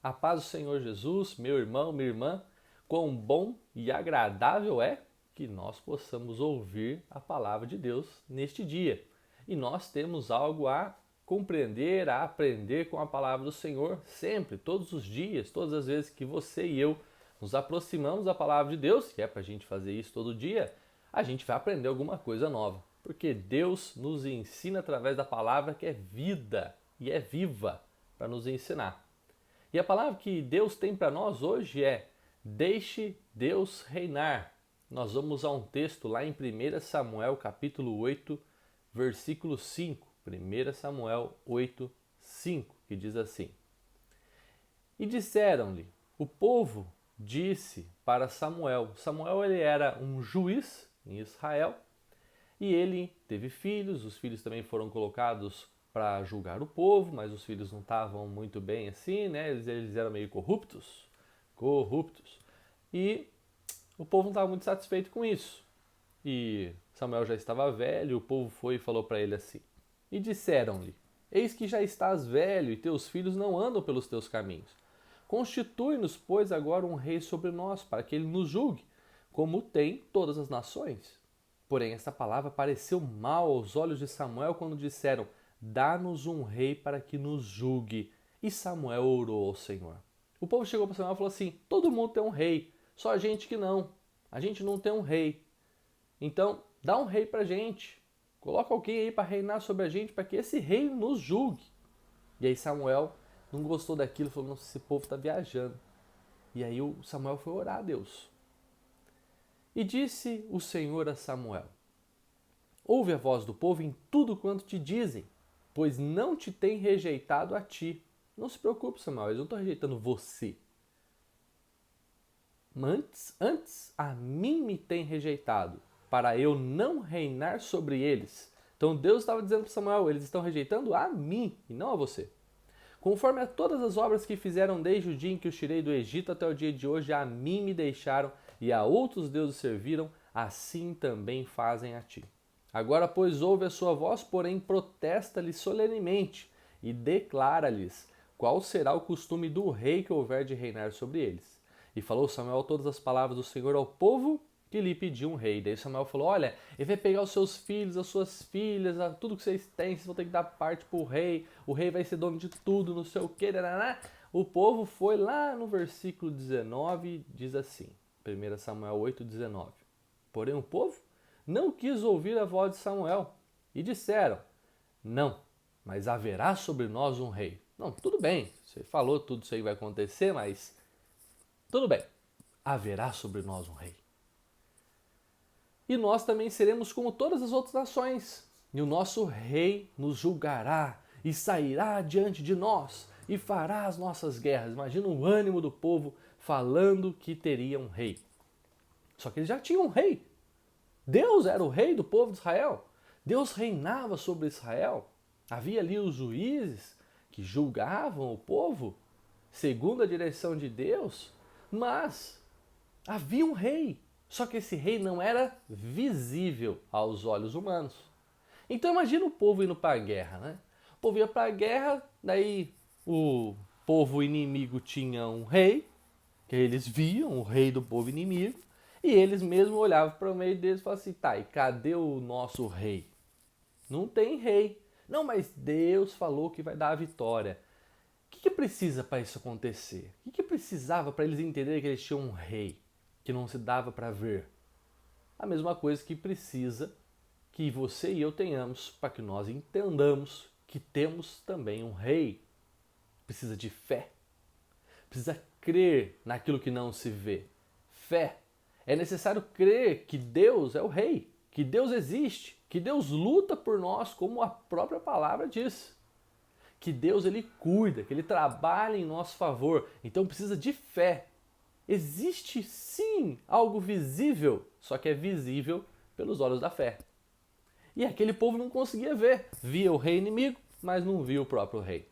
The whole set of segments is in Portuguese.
A paz do Senhor Jesus, meu irmão, minha irmã, quão bom e agradável é que nós possamos ouvir a palavra de Deus neste dia. E nós temos algo a compreender, a aprender com a palavra do Senhor sempre, todos os dias, todas as vezes que você e eu nos aproximamos da palavra de Deus, que é para a gente fazer isso todo dia, a gente vai aprender alguma coisa nova. Porque Deus nos ensina através da palavra que é vida e é viva para nos ensinar. E a palavra que Deus tem para nós hoje é: deixe Deus reinar. Nós vamos a um texto lá em 1 Samuel capítulo 8, versículo 5. 1 Samuel 8, 5, que diz assim: E disseram-lhe, o povo disse para Samuel. Samuel ele era um juiz em Israel e ele teve filhos, os filhos também foram colocados para julgar o povo, mas os filhos não estavam muito bem assim, né? Eles eram meio corruptos. E o povo não estava muito satisfeito com isso. E Samuel já estava velho, o povo foi e falou para ele assim: E disseram-lhe: Eis que já estás velho e teus filhos não andam pelos teus caminhos. Constitui-nos, pois, agora um rei sobre nós, para que ele nos julgue, como tem todas as nações. Porém, esta palavra pareceu mal aos olhos de Samuel quando disseram: Dá-nos um rei para que nos julgue. E Samuel orou ao Senhor. O povo chegou para Samuel e falou assim: todo mundo tem um rei, só a gente que não. A gente não tem um rei. Então, dá um rei para a gente. Coloca alguém aí para reinar sobre a gente, para que esse rei nos julgue. E aí Samuel não gostou daquilo, falou: nossa, esse povo está viajando. E aí o Samuel foi orar a Deus. E disse o Senhor a Samuel: Ouve a voz do povo em tudo quanto te dizem, pois não te tem rejeitado a ti. Não se preocupe, Samuel, eles não estão rejeitando você. Antes a mim me tem rejeitado, para eu não reinar sobre eles. Então Deus estava dizendo para Samuel: eles estão rejeitando a mim e não a você. Conforme a todas as obras que fizeram desde o dia em que os tirei do Egito até o dia de hoje, a mim me deixaram e a outros deuses serviram, assim também fazem a ti. Agora, pois, ouve a sua voz, porém protesta-lhes solenemente e declara-lhes qual será o costume do rei que houver de reinar sobre eles. E falou Samuel todas as palavras do Senhor ao povo que lhe pediu um rei. Daí Samuel falou: olha, ele vai pegar os seus filhos, as suas filhas, tudo que vocês têm, vocês vão ter que dar parte para o rei vai ser dono de tudo, não sei o que. O povo foi lá no versículo 19, diz assim, 1 Samuel 8, 19. Porém o povo não quis ouvir a voz de Samuel e disseram: não, mas haverá sobre nós um rei. Não, tudo bem, você falou tudo isso aí vai acontecer, mas tudo bem, haverá sobre nós um rei. E nós também seremos como todas as outras nações. E o nosso rei nos julgará e sairá diante de nós e fará as nossas guerras. Imagina o ânimo do povo falando que teria um rei. Só que eles já tinham um rei. Deus era o rei do povo de Israel. Deus reinava sobre Israel. Havia ali os juízes que julgavam o povo segundo a direção de Deus. Mas havia um rei. Só que esse rei não era visível aos olhos humanos. Então imagina o povo indo para a guerra, né? O povo ia para a guerra, daí o povo inimigo tinha um rei, que eles viam, o rei do povo inimigo, e eles mesmos olhavam para o meio deles e falavam assim: tá, e cadê o nosso rei? Não tem rei. Não, mas Deus falou que vai dar a vitória. O que precisa para isso acontecer? O que precisava para eles entenderem que eles tinham um rei? Que não se dava para ver. A mesma coisa que precisa que você e eu tenhamos para que nós entendamos que temos também um rei. Precisa de fé. Precisa crer naquilo que não se vê. Fé. É necessário crer que Deus é o rei, que Deus existe, que Deus luta por nós, como a própria palavra diz. Que Deus ele cuida, que ele trabalha em nosso favor. Então precisa de fé. Existe sim algo visível, só que é visível pelos olhos da fé. E aquele povo não conseguia ver. Via o rei inimigo, mas não via o próprio rei.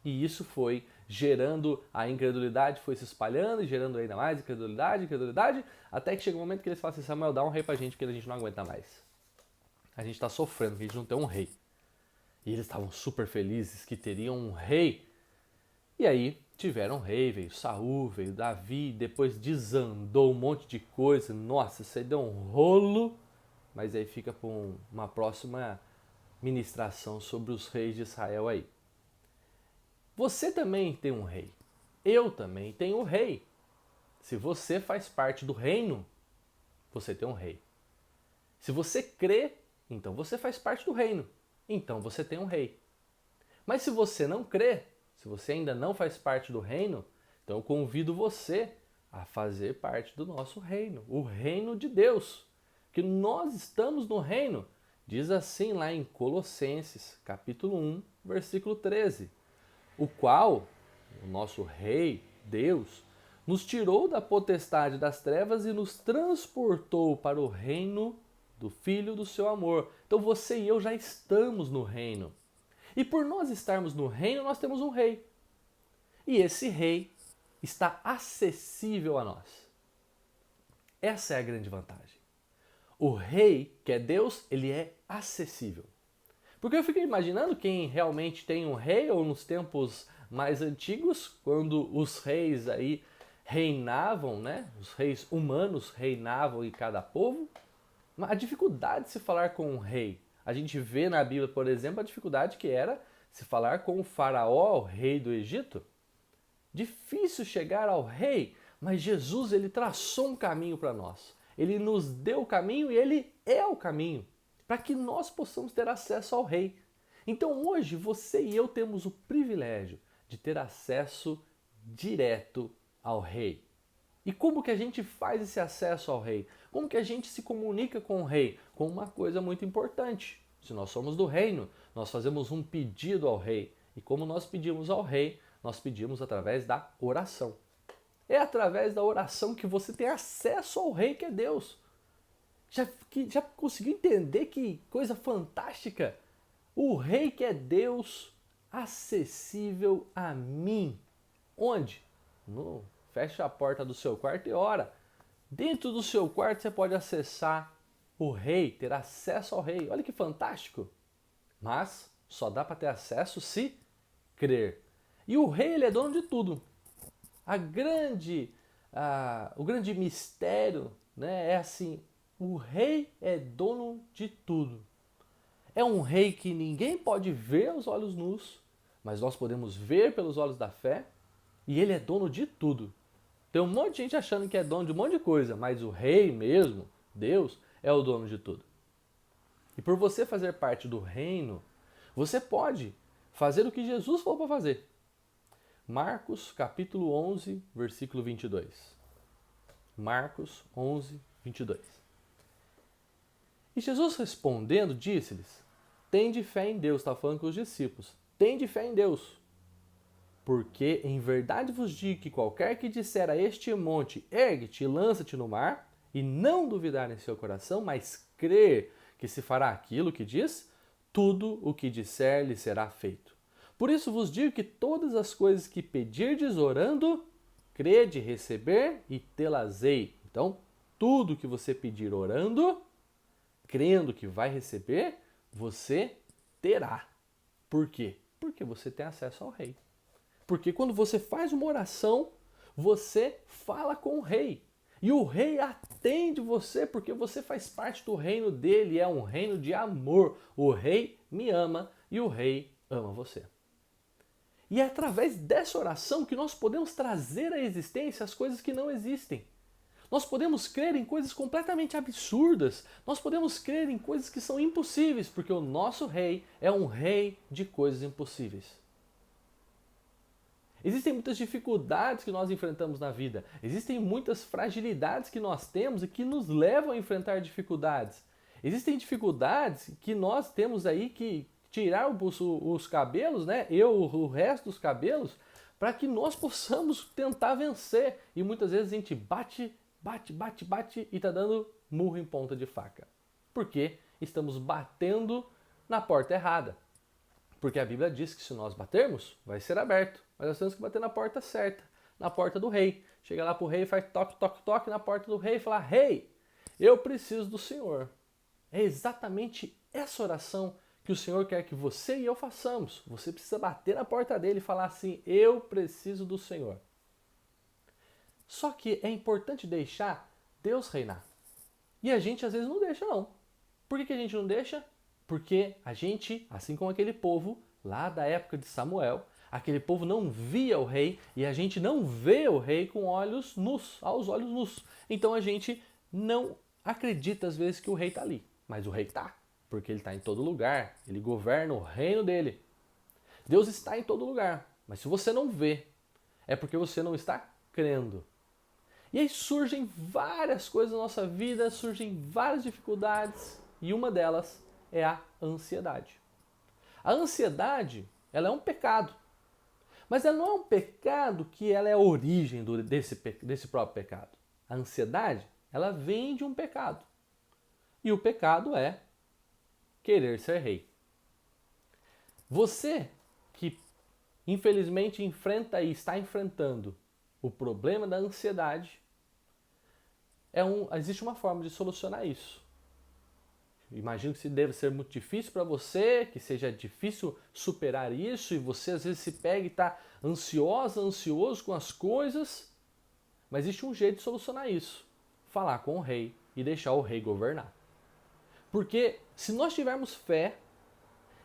E isso foi gerando a incredulidade, foi se espalhando e gerando ainda mais incredulidade, até que chega um momento que eles falam assim: Samuel, dá um rei pra gente, que a gente não aguenta mais. A gente está sofrendo, que a gente não tem um rei. E eles estavam super felizes que teriam um rei. E aí tiveram rei, veio Saul, veio Davi, depois desandou um monte de coisa. Nossa, isso aí deu um rolo, mas aí fica para uma próxima ministração sobre os reis de Israel aí. Você também tem um rei. Eu também tenho um rei. Se você faz parte do reino, você tem um rei. Se você crê, então você faz parte do reino. Então você tem um rei. Mas se você não crê, se você ainda não faz parte do reino, então eu convido você a fazer parte do nosso reino, o reino de Deus. Que nós estamos no reino. Diz assim lá em Colossenses, capítulo 1, versículo 13. O qual, o nosso rei, Deus, nos tirou da potestade das trevas e nos transportou para o reino do Filho do seu amor. Então você e eu já estamos no reino. E por nós estarmos no reino, nós temos um rei. E esse rei está acessível a nós. Essa é a grande vantagem. O rei, que é Deus, ele é acessível. Porque eu fico imaginando quem realmente tem um rei, ou nos tempos mais antigos, quando os reis aí reinavam, né? Os reis humanos reinavam em cada povo. A dificuldade de se falar com um rei. A gente vê na Bíblia, por exemplo, a dificuldade que era se falar com o faraó, o rei do Egito. Difícil chegar ao rei, mas Jesus ele traçou um caminho para nós. Ele nos deu o caminho e ele é o caminho para que nós possamos ter acesso ao rei. Então hoje você e eu temos o privilégio de ter acesso direto ao rei. E como que a gente faz esse acesso ao rei? Como que a gente se comunica com o rei? Com uma coisa muito importante. Se nós somos do reino, nós fazemos um pedido ao rei. E como nós pedimos ao rei, nós pedimos através da oração. É através da oração que você tem acesso ao rei que é Deus. Já conseguiu entender que coisa fantástica? O rei que é Deus, acessível a mim. Onde? Fecha a porta do seu quarto e ora. Dentro do seu quarto você pode acessar o rei, ter acesso ao rei. Olha que fantástico. Mas só dá para ter acesso se crer. E o rei ele é dono de tudo. O grande mistério, né, é assim, o rei é dono de tudo. É um rei que ninguém pode ver aos olhos nus, mas nós podemos ver pelos olhos da fé, e ele é dono de tudo. Tem um monte de gente achando que é dono de um monte de coisa, mas o rei mesmo, Deus, é o dono de tudo. E por você fazer parte do reino, você pode fazer o que Jesus falou para fazer. Marcos capítulo 11, versículo 22. Marcos 11, 22. E Jesus respondendo, disse-lhes, tende fé em Deus, está falando com os discípulos, tende fé em Deus. Porque em verdade vos digo que qualquer que disser a este monte, ergue-te e lança-te no mar, e não duvidar em seu coração, mas crer que se fará aquilo que diz, tudo o que disser lhe será feito. Por isso vos digo que todas as coisas que pedirdes orando, crede receber e tê-las-ei. Então, tudo que você pedir orando, crendo que vai receber, você terá. Por quê? Porque você tem acesso ao rei. Porque quando você faz uma oração, você fala com o rei. E o rei atende você porque você faz parte do reino dele. É um reino de amor. O rei me ama e o rei ama você. E é através dessa oração que nós podemos trazer à existência as coisas que não existem. Nós podemos crer em coisas completamente absurdas. Nós podemos crer em coisas que são impossíveis, porque o nosso rei é um rei de coisas impossíveis. Existem muitas dificuldades que nós enfrentamos na vida. Existem muitas fragilidades que nós temos e que nos levam a enfrentar dificuldades. Existem dificuldades que nós temos aí que tirar os cabelos, né? O resto dos cabelos, para que nós possamos tentar vencer. E muitas vezes a gente bate e está dando murro em ponta de faca. Porque estamos batendo na porta errada. Porque a Bíblia diz que se nós batermos, vai ser aberto. Mas nós temos que bater na porta certa, na porta do rei. Chega lá para o rei, faz toque, toque, toque na porta do rei e fala, rei, eu preciso do Senhor. É exatamente essa oração que o Senhor quer que você e eu façamos. Você precisa bater na porta dele e falar assim: eu preciso do Senhor. Só que é importante deixar Deus reinar. E a gente às vezes não deixa, não. Por que a gente não deixa? Porque a gente, assim como aquele povo lá da época de Samuel, aquele povo não via o rei e a gente não vê o rei com olhos nus, aos olhos nus. Então a gente não acredita às vezes que o rei está ali. Mas o rei está, porque ele está em todo lugar, ele governa o reino dele. Deus está em todo lugar, mas se você não vê, é porque você não está crendo. E aí surgem várias coisas na nossa vida, surgem várias dificuldades, e uma delas é a ansiedade. A ansiedade, ela é um pecado, mas ela não é um pecado que ela é a origem desse próprio pecado. A ansiedade, ela vem de um pecado. E o pecado é querer ser rei. Você que infelizmente enfrenta e está enfrentando o problema da ansiedade, existe uma forma de solucionar isso. Imagino que deve ser muito difícil para você, que seja difícil superar isso e você às vezes se pega e está ansioso com as coisas, mas existe um jeito de solucionar isso. Falar com o rei e deixar o rei governar. Porque se nós tivermos fé,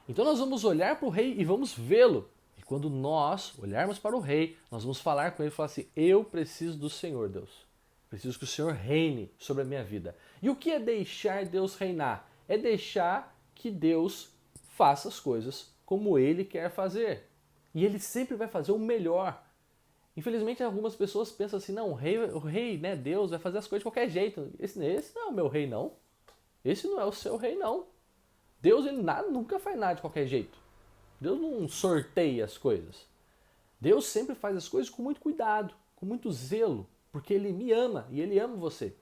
então nós vamos olhar para o rei e vamos vê-lo. E quando nós olharmos para o rei, nós vamos falar com ele e falar assim: eu preciso do Senhor, Deus. Preciso que o Senhor reine sobre a minha vida. E o que é deixar Deus reinar? É deixar que Deus faça as coisas como Ele quer fazer. E Ele sempre vai fazer o melhor. Infelizmente, algumas pessoas pensam assim: não, o rei, né, Deus vai fazer as coisas de qualquer jeito. Esse não é o meu rei, não. Esse não é o seu rei, não. Deus ele nunca faz nada de qualquer jeito. Deus não sorteia as coisas. Deus sempre faz as coisas com muito cuidado, com muito zelo, porque Ele me ama e Ele ama você.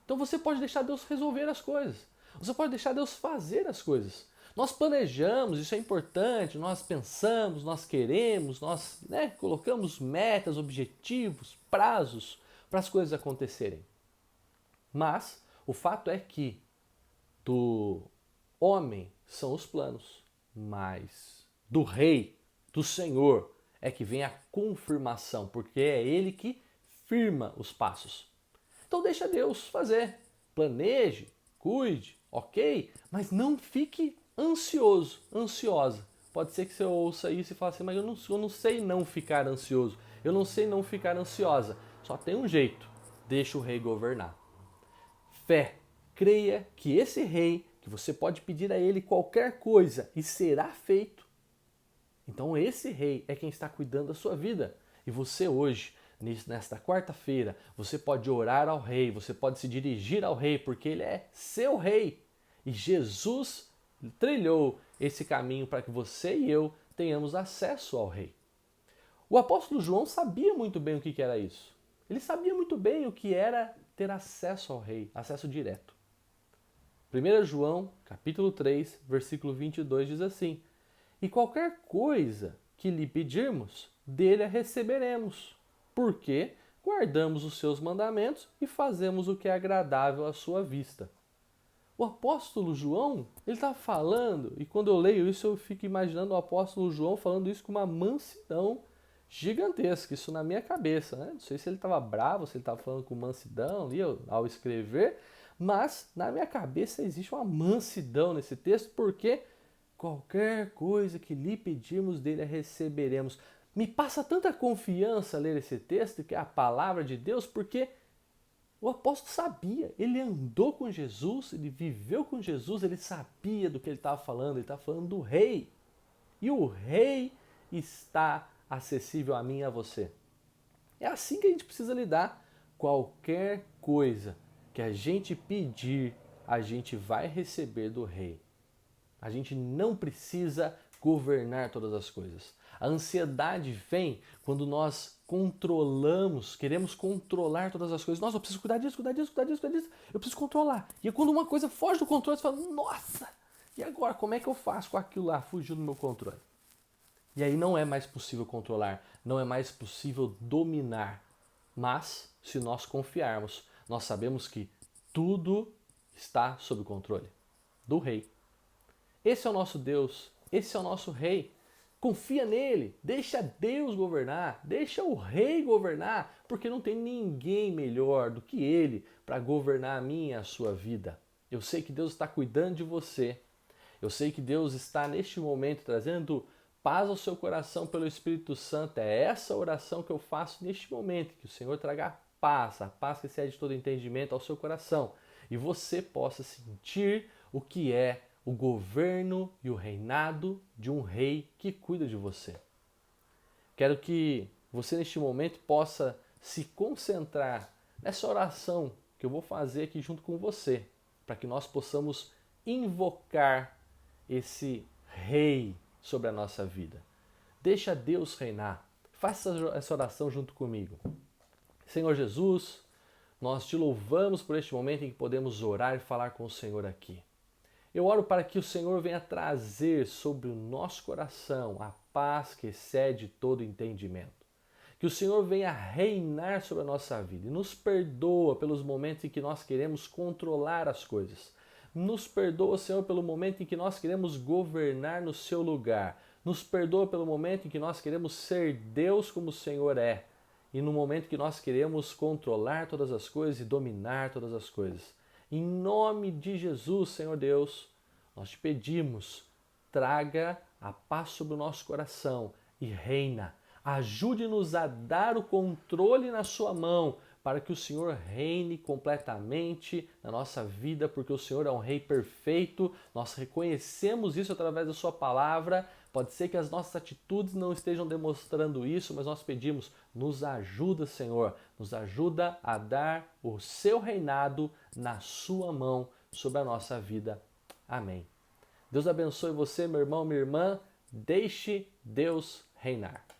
Então você pode deixar Deus resolver as coisas. Você pode deixar Deus fazer as coisas. Nós planejamos, isso é importante, nós pensamos, nós queremos, nós colocamos metas, objetivos, prazos para as coisas acontecerem. Mas o fato é que do homem são os planos, mas do rei, do Senhor, é que vem a confirmação, porque é Ele que firma os passos. Então deixa Deus fazer. Planeje, cuide, ok? Mas não fique ansioso, ansiosa. Pode ser que você ouça isso e fale assim: mas eu não sei não ficar ansioso. Eu não sei não ficar ansiosa. Só tem um jeito. Deixa o rei governar. Fé. Creia que esse rei, que você pode pedir a ele qualquer coisa e será feito. Então esse rei é quem está cuidando da sua vida. E você hoje, nesta quarta-feira, você pode orar ao rei, você pode se dirigir ao rei, porque ele é seu rei. E Jesus trilhou esse caminho para que você e eu tenhamos acesso ao rei. O apóstolo João sabia muito bem o que era isso. Ele sabia muito bem o que era ter acesso ao rei, acesso direto. 1 João, capítulo 3, versículo 22 diz assim: e qualquer coisa que lhe pedirmos, dele a receberemos, porque guardamos os seus mandamentos e fazemos o que é agradável à sua vista. O apóstolo João, ele está falando, e quando eu leio isso eu fico imaginando o apóstolo João falando isso com uma mansidão gigantesca, isso na minha cabeça, né? Não sei se ele estava bravo, se ele estava falando com mansidão ali ao escrever, mas na minha cabeça existe uma mansidão nesse texto, porque qualquer coisa que lhe pedirmos dele a receberemos. Me passa tanta confiança ler esse texto, que é a palavra de Deus, porque o apóstolo sabia, ele andou com Jesus, ele viveu com Jesus, ele sabia do que ele estava falando, ele estava falando do rei. E o rei está acessível a mim e a você. É assim que a gente precisa lidar. Qualquer coisa que a gente pedir, a gente vai receber do rei. A gente não precisa governar todas as coisas. A ansiedade vem quando nós controlamos, queremos controlar todas as coisas. Nossa, eu preciso cuidar disso, cuidar disso, cuidar disso, cuidar disso. Eu preciso controlar. E quando uma coisa foge do controle, você fala: nossa, e agora? Como é que eu faço com aquilo lá? Fugiu do meu controle. E aí não é mais possível controlar, não é mais possível dominar. Mas, se nós confiarmos, nós sabemos que tudo está sob controle do rei. Esse é o nosso Deus, esse é o nosso Rei. Confia nele, deixa Deus governar, deixa o Rei governar, porque não tem ninguém melhor do que ele para governar a minha e a sua vida. Eu sei que Deus está cuidando de você. Eu sei que Deus está neste momento trazendo paz ao seu coração pelo Espírito Santo. É essa oração que eu faço neste momento, que o Senhor traga paz, a paz que excede todo entendimento ao seu coração, e você possa sentir o que é o governo e o reinado de um rei que cuida de você. Quero que você neste momento possa se concentrar nessa oração que eu vou fazer aqui junto com você, para que nós possamos invocar esse rei sobre a nossa vida. Deixa Deus reinar. Faça essa oração junto comigo. Senhor Jesus, nós te louvamos por este momento em que podemos orar e falar com o Senhor aqui. Eu oro para que o Senhor venha trazer sobre o nosso coração a paz que excede todo entendimento. Que o Senhor venha reinar sobre a nossa vida e nos perdoa pelos momentos em que nós queremos controlar as coisas. Nos perdoa, Senhor, pelo momento em que nós queremos governar no seu lugar. Nos perdoa pelo momento em que nós queremos ser Deus como o Senhor é. E no momento que nós queremos controlar todas as coisas e dominar todas as coisas. Em nome de Jesus, Senhor Deus, nós te pedimos, traga a paz sobre o nosso coração e reina. Ajude-nos a dar o controle na sua mão para que o Senhor reine completamente na nossa vida, porque o Senhor é um rei perfeito. Nós reconhecemos isso através da sua palavra. Pode ser que as nossas atitudes não estejam demonstrando isso, mas nós pedimos, nos ajuda, Senhor, nos ajuda a dar o seu reinado na sua mão sobre a nossa vida. Amém. Deus abençoe você, meu irmão, minha irmã. Deixe Deus reinar.